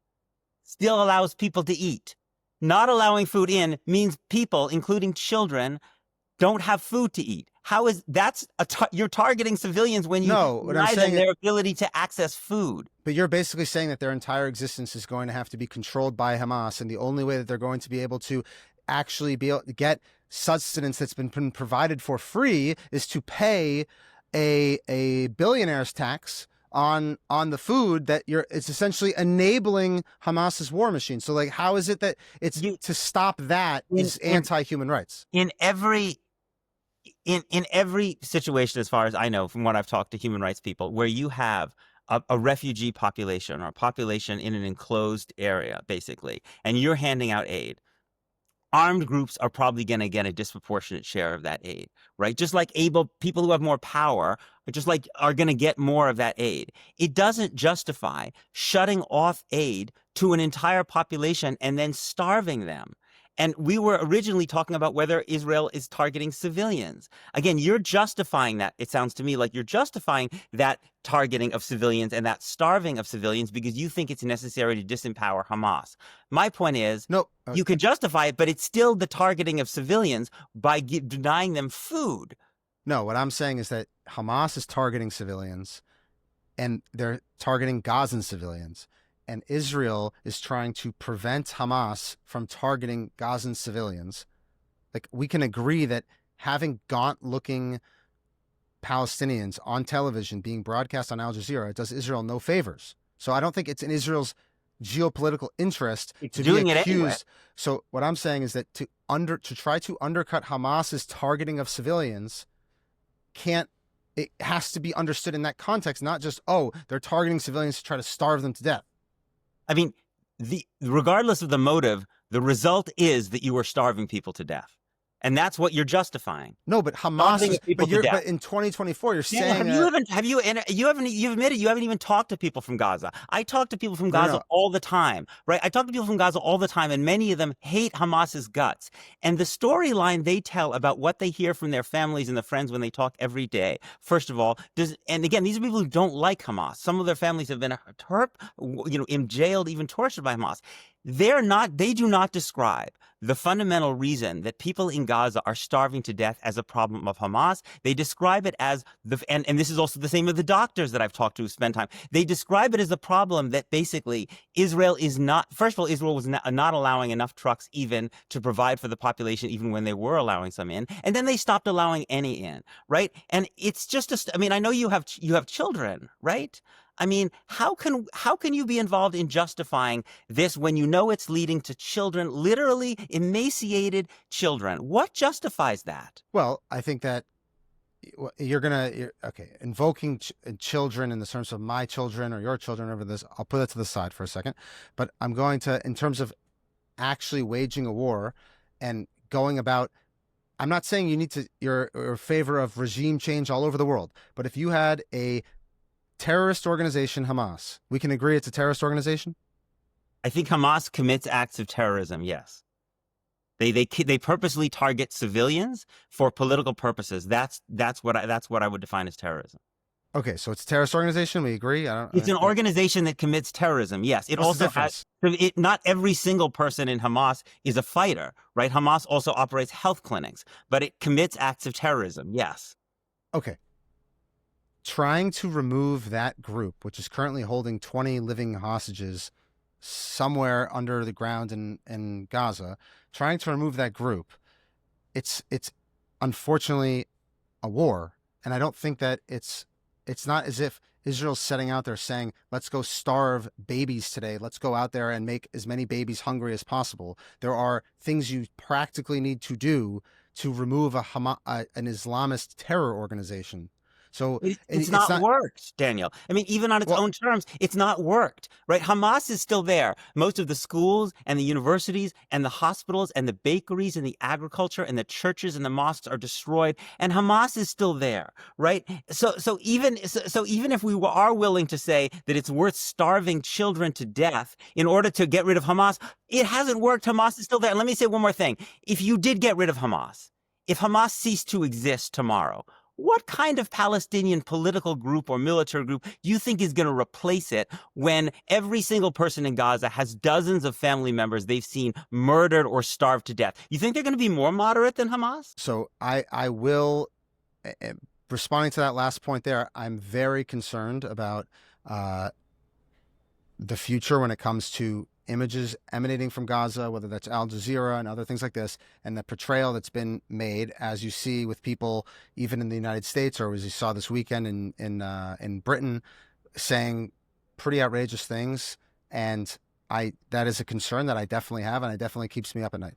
still allows people to eat. Not allowing food in means people, including children, don't have food to eat. How is you're targeting civilians when you deny them their ability to access food? But you're basically saying that their entire existence is going to have to be controlled by Hamas, and the only way that they're going to be able to actually be able to get sustenance that's been provided for free is to pay a billionaire's tax on the food that it's essentially enabling Hamas's war machine. So like, how is it that it's to stop that is anti-human rights? In every situation, as far as I know, from what I've talked to human rights people, where you have a refugee population or a population in an enclosed area, basically, and you're handing out aid, armed groups are probably going to get a disproportionate share of that aid, right? Just like people who have more power, just like are going to get more of that aid. It doesn't justify shutting off aid to an entire population and then starving them. And we were originally talking about whether Israel is targeting civilians. Again, you're justifying that. It sounds to me like you're justifying that targeting of civilians and that starving of civilians because you think it's necessary to disempower Hamas. My point is, you could justify it, but it's still the targeting of civilians by denying them food. No, what I'm saying is that Hamas is targeting civilians and they're targeting Gazan civilians. And Israel is trying to prevent Hamas from targeting Gazan civilians. Like, we can agree that having gaunt-looking Palestinians on television being broadcast on Al Jazeera does Israel no favors. So I don't think it's in Israel's geopolitical interest to be accused. Anyway. So what I'm saying is that to try to undercut Hamas's targeting of civilians it has to be understood in that context, not just, they're targeting civilians to try to starve them to death. I mean, regardless of the motive, the result is that you are starving people to death. And that's what you're justifying. No, but Hamas but in 2024, you're saying you admitted you haven't even talked to people from Gaza. I talk to people from Gaza all the time, right? I talk to people from Gaza all the time, and many of them hate Hamas's guts. And the storyline they tell about what they hear from their families and their friends when they talk every day, first of all, and again, these are people who don't like Hamas. Some of their families have been jailed, even tortured by Hamas. They do not describe the fundamental reason that people in Gaza are starving to death as a problem of Hamas. They describe it as and this is also the same with the doctors that I've talked to who spend time. They describe it as a problem that basically Israel is not, first of all, Israel was not allowing enough trucks even to provide for the population, even when they were allowing some in. And then they stopped allowing any in, right? And it's just, I know you have children, right? I mean, how can you be involved in justifying this when you know it's leading to children, literally emaciated children? What justifies that? Well, I think that invoking children in the terms of my children or your children over this, I'll put that to the side for a second. But I'm going to, in terms of actually waging a war and going about, I'm not saying you're in favor of regime change all over the world, but if you had a terrorist organization, Hamas, we can agree it's a terrorist organization? I think Hamas commits acts of terrorism, yes. They purposely target civilians for political purposes. That's what I would define as terrorism. Okay, so it's a terrorist organization, we agree? It's an organization that commits terrorism, yes. It also has, not every single person in Hamas is a fighter, right? Hamas also operates health clinics, but it commits acts of terrorism, yes. Okay. Trying to remove that group, which is currently holding 20 living hostages somewhere under the ground in Gaza, trying to remove that group, it's unfortunately a war. And I don't think that it's it's not as if Israel's setting out there saying, let's go starve babies today. Let's go out there and make as many babies hungry as possible. There are things you practically need to do to remove an Islamist terror organization. So It's it's not not, worked, Daniel. I mean, even on its well, own terms, it's not worked, right? Hamas is still there. Most of the schools and the universities and the hospitals and the bakeries and the agriculture and the churches and the mosques are destroyed, and Hamas is still there, right? So even if we are willing to say that it's worth starving children to death in order to get rid of Hamas, it hasn't worked. Hamas is still there. And let me say one more thing. If you did get rid of Hamas, if Hamas ceased to exist tomorrow, what kind of Palestinian political group or military group do you think is going to replace it when every single person in Gaza has dozens of family members they've seen murdered or starved to death? You think they're going to be more moderate than Hamas? so I will, responding to that last point there, I'm very concerned about the future when it comes to images emanating from Gaza, whether that's Al Jazeera and other things like this, and the portrayal that's been made, as you see with people even in the United States, or as you saw this weekend in Britain, saying pretty outrageous things. And that is a concern that I definitely have, and it definitely keeps me up at night.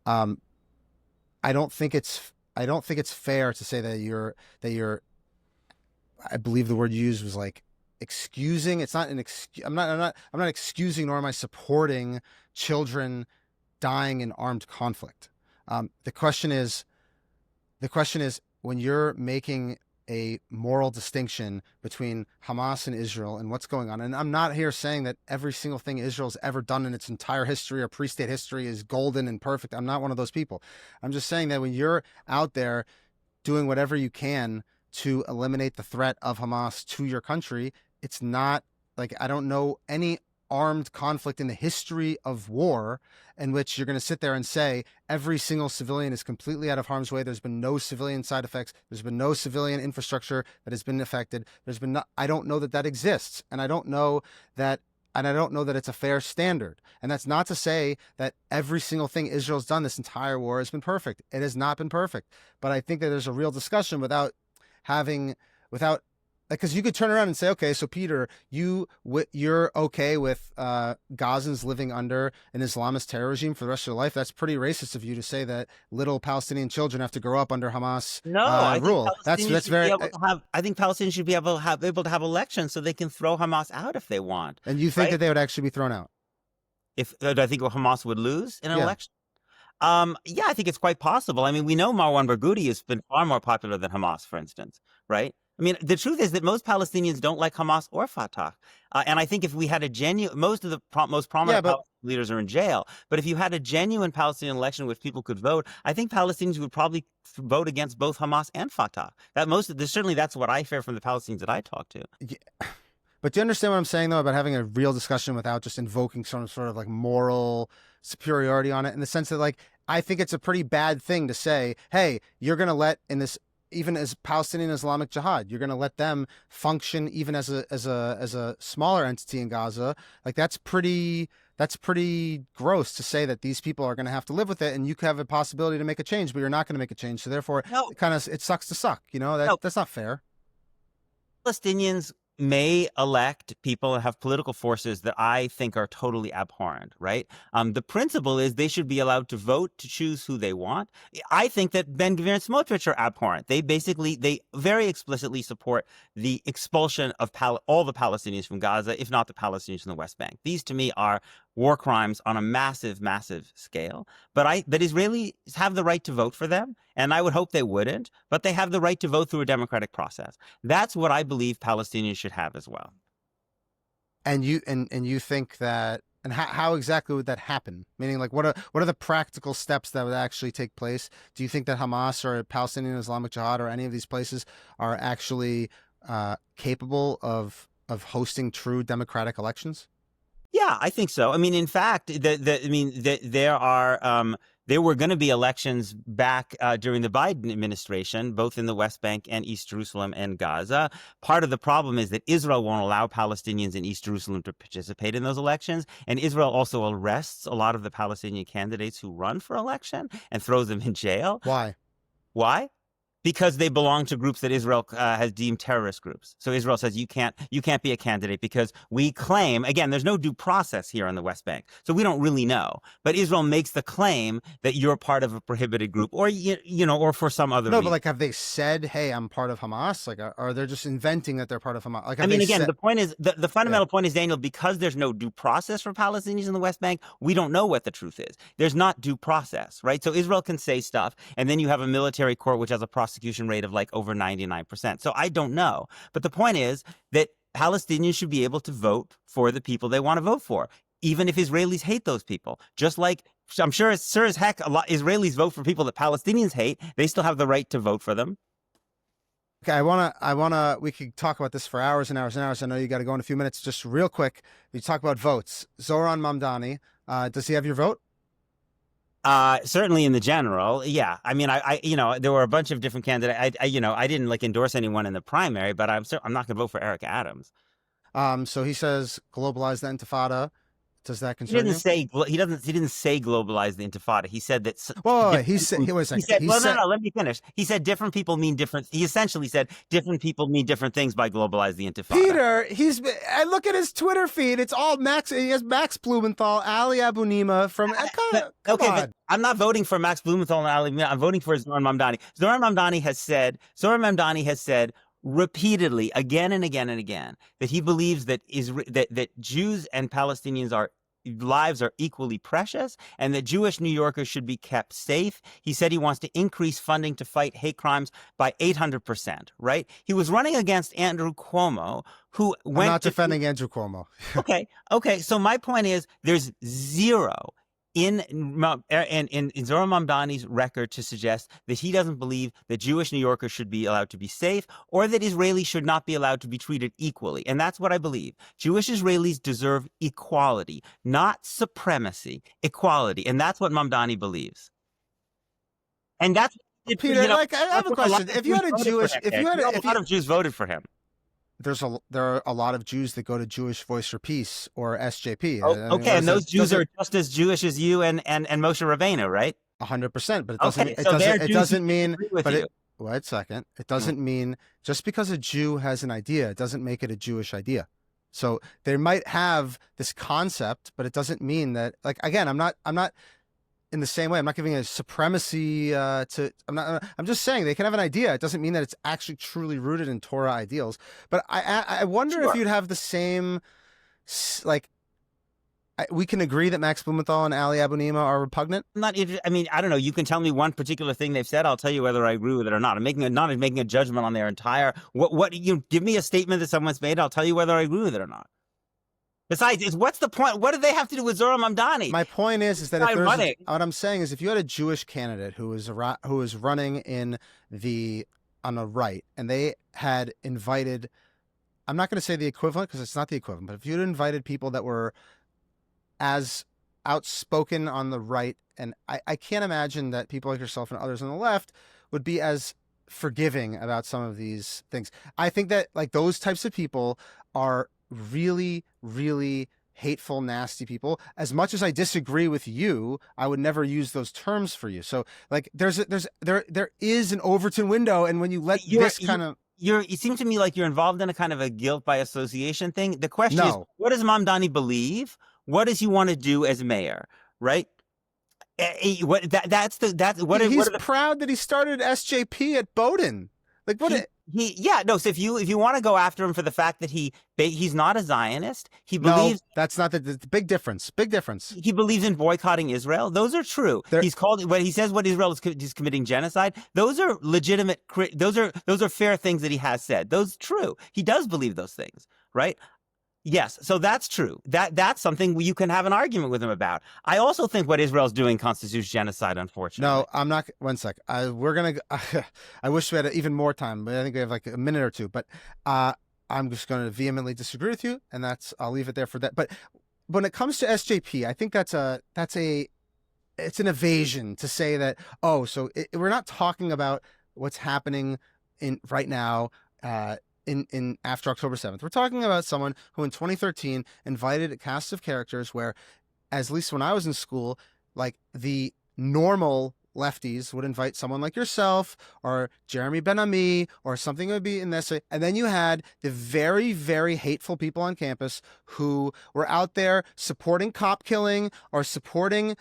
I don't think it's fair to say that you're I believe the word you used was like excusing. It's not an excuse. I'm not excusing, nor am I supporting children dying in armed conflict. The question is when you're making a moral distinction between Hamas and Israel and what's going on. And I'm not here saying that every single thing Israel's ever done in its entire history or pre-state history is golden and perfect. I'm not one of those people. I'm just saying that when you're out there doing whatever you can to eliminate the threat of Hamas to your country, it's not like, I don't know any armed conflict in the history of war in which you're going to sit there and say every single civilian is completely out of harm's way. There's been no civilian side effects. There's been no civilian infrastructure that has been affected. I don't know that exists. And I don't know that it's a fair standard. And that's not to say that every single thing Israel's done this entire war has been perfect. It has not been perfect. But I think that there's a real discussion without because you could turn around and say, okay, so Peter, you're okay with Gazans living under an Islamist terror regime for the rest of their life. That's pretty racist of you to say that little Palestinian children have to grow up under Hamas rule. That's very. I think Palestinians should be able to have elections so they can throw Hamas out if they want. And you think that they would actually be thrown out? Do I think Hamas would lose in an election? Yeah, I think it's quite possible. I mean, we know Marwan Barghouti has been far more popular than Hamas, for instance, right? I mean, the truth is that most Palestinians don't like Hamas or Fatah. And I think if we had a genuine, most of the most prominent Palestinian leaders are in jail. But if you had a genuine Palestinian election in which people could vote, I think Palestinians would probably vote against both Hamas and Fatah. Certainly that's what I hear from the Palestinians that I talk to. Yeah. But do you understand what I'm saying, though, about having a real discussion without just invoking some sort of like moral superiority on it, in the sense that, like, I think it's a pretty bad thing to say, hey, you're going to let in this, even as Palestinian Islamic Jihad, you're going to let them function even as a smaller entity in Gaza. Like, that's pretty gross to say that these people are going to have to live with it, and you have a possibility to make a change, but you're not going to make a change. So therefore, it sucks to suck. You know, that's not fair. Palestinians may elect people and have political forces that I think are totally abhorrent, right? The principle is they should be allowed to vote to choose who they want. I think that Ben Gvir and Smotrich are abhorrent. They very explicitly support the expulsion of all the Palestinians from Gaza, if not the Palestinians from the West Bank. These, to me, are war crimes on a massive, massive scale. But Israelis have the right to vote for them, and I would hope they wouldn't, but they have the right to vote through a democratic process. That's what I believe Palestinians should have as well. And you think that, and how exactly would that happen? Meaning, like, what are the practical steps that would actually take place? Do you think that Hamas or Palestinian Islamic Jihad or any of these places are actually capable of hosting true democratic elections? Yeah, I think so. I mean, in fact, there were going to be elections back during the Biden administration, both in the West Bank and East Jerusalem and Gaza. Part of the problem is that Israel won't allow Palestinians in East Jerusalem to participate in those elections. And Israel also arrests a lot of the Palestinian candidates who run for election and throws them in jail. Why? Why? Because they belong to groups that Israel has deemed terrorist groups. So Israel says you can't be a candidate because we claim, again, there's no due process here on the West Bank, so we don't really know. But Israel makes the claim that you're part of a prohibited group, or or for some other reason. But like, have they said, "Hey, I'm part of Hamas"? Like, are they just inventing that they're part of Hamas? Like, I mean, again, the point is the fundamental point is, Daniel, because there's no due process for Palestinians in the West Bank, we don't know what the truth is. There's not due process, right? So Israel can say stuff, and then you have a military court which has a prosecution rate of like over 99%. So I don't know. But the point is that Palestinians should be able to vote for the people they want to vote for, even if Israelis hate those people. Just like I'm sure as heck a lot Israelis vote for people that Palestinians hate, they still have the right to vote for them. Okay, we could talk about this for hours and hours and hours. I know you got to go in a few minutes. Just real quick, you talk about votes. Zoran Mamdani, does he have your vote? Certainly in the general, yeah. I mean, I there were a bunch of different candidates. I didn't like endorse anyone in the primary, but I'm not going to vote for Eric Adams. So he says globalize the Intifada. Does that concern you? He didn't say globalize the Intifada. He said that. He said. No. Let me finish. He said different people mean different. He essentially said different people mean different things by globalize the Intifada. Peter, I look at his Twitter feed. It's all Max. He has Max Blumenthal, Ali Abunimah from. Come on. But I'm not voting for Max Blumenthal and Ali. I'm voting for Zoran Mamdani. Zoran Mamdani has said repeatedly, again and again and again, that he believes that that Jews and Palestinians lives are equally precious, and that Jewish New Yorkers should be kept safe. He said he wants to increase funding to fight hate crimes by 800%. Right? He was running against Andrew Cuomo, who went. I'm not defending Andrew Cuomo. Okay. So my point is, there's zero in Zoran Mamdani's record to suggest that he doesn't believe that Jewish New Yorkers should be allowed to be safe, or that Israelis should not be allowed to be treated equally. And that's what I believe. Jewish Israelis deserve equality, not supremacy, equality. And that's what Mamdani believes. And that's Peter, I have a question. If you had a lot of Jews voted for him. There are a lot of Jews that go to Jewish Voice for Peace or SJP. Okay, and those Jews are just as Jewish as you and Moshe Rabbeinu, right? 100%, but it doesn't mean. Wait a second. It doesn't mean just because a Jew has an idea, it doesn't make it a Jewish idea. So they might have this concept, but it doesn't mean that. Like, again, I'm not. In the same way, I'm not giving a supremacy to. I'm just saying they can have an idea. It doesn't mean that it's actually truly rooted in Torah ideals. But I wonder if you'd have the same, like. We can agree that Max Blumenthal and Ali Abunimah are repugnant. I mean, I don't know. You can tell me one particular thing they've said. I'll tell you whether I agree with it or not. I'm not making a judgment on their entire. What you give me a statement that someone's made. I'll tell you whether I agree with it or not. Besides, what's the point? What do they have to do with Zoran Mamdani? My point is that what I'm saying is, if you had a Jewish candidate who was running on the right, and they had invited, I'm not going to say the equivalent because it's not the equivalent, but if you'd invited people that were as outspoken on the right, and I can't imagine that people like yourself and others on the left would be as forgiving about some of these things. I think that like those types of people are really, really hateful, nasty people. As much as I disagree with you, I would never use those terms for you. So like there is an Overton window, and when you let it seems to me like you're involved in a kind of a guilt by association thing. The question is, what does Mamdani believe? What does he want to do as mayor? Right? He's proud that he started SJP at Bowdoin. Like what? So if you want to go after him for the fact that he's not a Zionist, he believes that's not the big difference. Big difference. He believes in boycotting Israel. Those are true. When he says what Israel is committing genocide. Those are legitimate. Those are fair things that he has said. Those are true. He does believe those things, right? Yes, so that's true. That's something you can have an argument with him about. I also think what Israel's doing constitutes genocide, unfortunately. No, I'm not. One sec. I wish we had even more time, but I think we have like a minute or two. But I'm just going to vehemently disagree with you, and I'll leave it there for that. But when it comes to SJP, I think it's an evasion to say that. We're not talking about what's happening right now. In after October 7th. We're talking about someone who in 2013 invited a cast of characters where, at least when I was in school, like the normal lefties would invite someone like yourself or Jeremy Ben-Ami or something that would be in this. And then you had the very, very hateful people on campus who were out there supporting cop killing or supporting.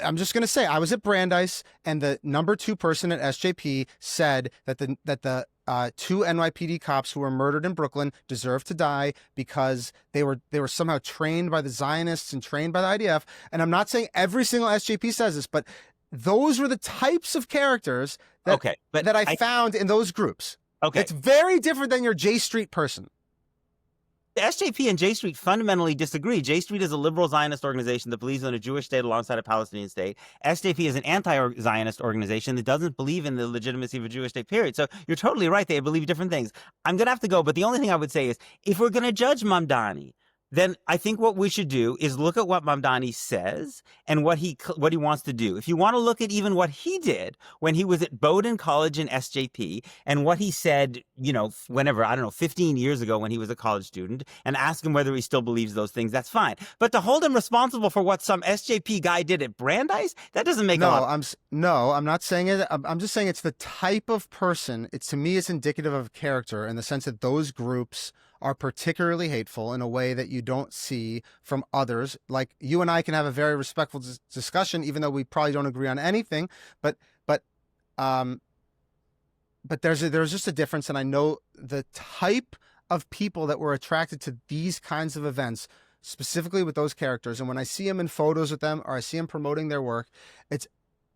I'm just going to say, I was at Brandeis, and the number 2 person at SJP said that the 2 NYPD cops who were murdered in Brooklyn deserved to die because they were somehow trained by the Zionists and trained by the IDF. And I'm not saying every single SJP says this, but those were the types of characters that I found in those groups. Okay. It's very different than your J Street person. The SJP and J Street fundamentally disagree. J Street is a liberal Zionist organization that believes in a Jewish state alongside a Palestinian state. SJP is an anti-Zionist organization that doesn't believe in the legitimacy of a Jewish state, period. So you're totally right. They believe different things. I'm going to have to go, but the only thing I would say is if we're going to judge Mamdani, then I think what we should do is look at what Mamdani says and what he wants to do. If you want to look at even what he did when he was at Bowdoin College in SJP and what he said, whenever, 15 years ago when he was a college student, and ask him whether he still believes those things, that's fine. But to hold him responsible for what some SJP guy did at Brandeis, that doesn't make a lot. I'm not saying it. I'm just saying it's the type of person. To me, it's indicative of character in the sense that those groups are particularly hateful in a way that you don't see from others. Like you and I can have a very respectful discussion, even though we probably don't agree on anything. But there's just a difference, and I know the type of people that were attracted to these kinds of events, specifically with those characters. And when I see them in photos with them, or I see them promoting their work, it's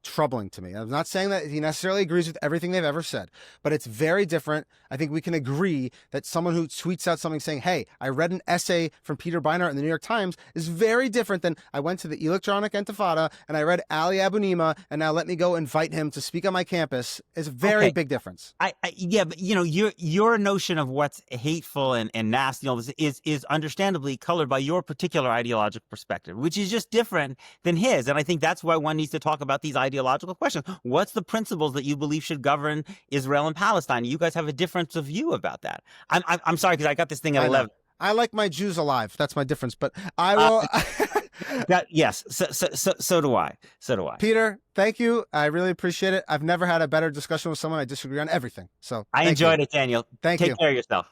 troubling to me. I'm not saying that he necessarily agrees with everything they've ever said, but it's very different. I think we can agree that someone who tweets out something saying, hey, I read an essay from Peter Beinart in the New York Times is very different than I went to the Electronic Intifada and I read Ali Abunimah and now let me go invite him to speak on my campus. Is a very big difference. Yeah, but your notion of what's hateful and nasty, all this is understandably colored by your particular ideological perspective, which is just different than his. And I think that's why one needs to talk about these ideological questions. What's the principles that you believe should govern Israel and Palestine? You guys have a difference of view about that. I'm sorry, because I got this thing at 11. I like my Jews alive. That's my difference. But I will. Yes. So do I. Peter, thank you. I really appreciate it. I've never had a better discussion with someone I disagree on everything. So I enjoyed it, Daniel. Take care of yourself.